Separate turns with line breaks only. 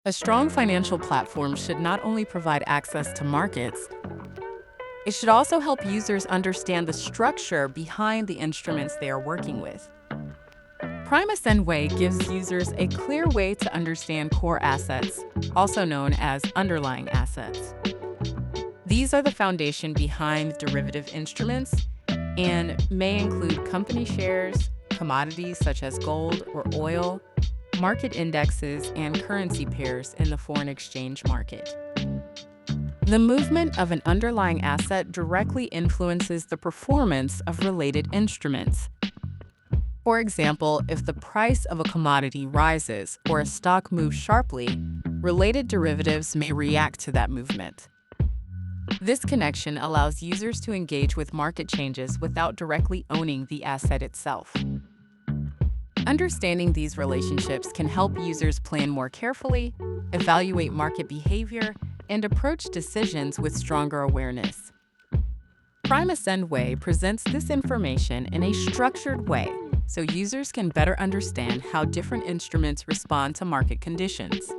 A strong financial platform should not only provide access to markets, it should also help users understand the structure behind the instruments they are working with. PrimeAscendWay gives users a clear way to understand core assets, also known as underlying assets. These are the foundation behind derivative instruments and may include company shares, commodities such as gold or oil, market indexes, and currency pairs in the foreign exchange market. The movement of an underlying asset directly influences the performance of related instruments. For example, if the price of a commodity rises or a stock moves sharply, related derivatives may react to that movement. This connection allows users to engage with market changes without directly owning the asset itself. Understanding these relationships can help users plan more carefully, evaluate market behavior, and approach decisions with stronger awareness. PrimeAscendWay presents this information in a structured way so users can better understand how different instruments respond to market conditions.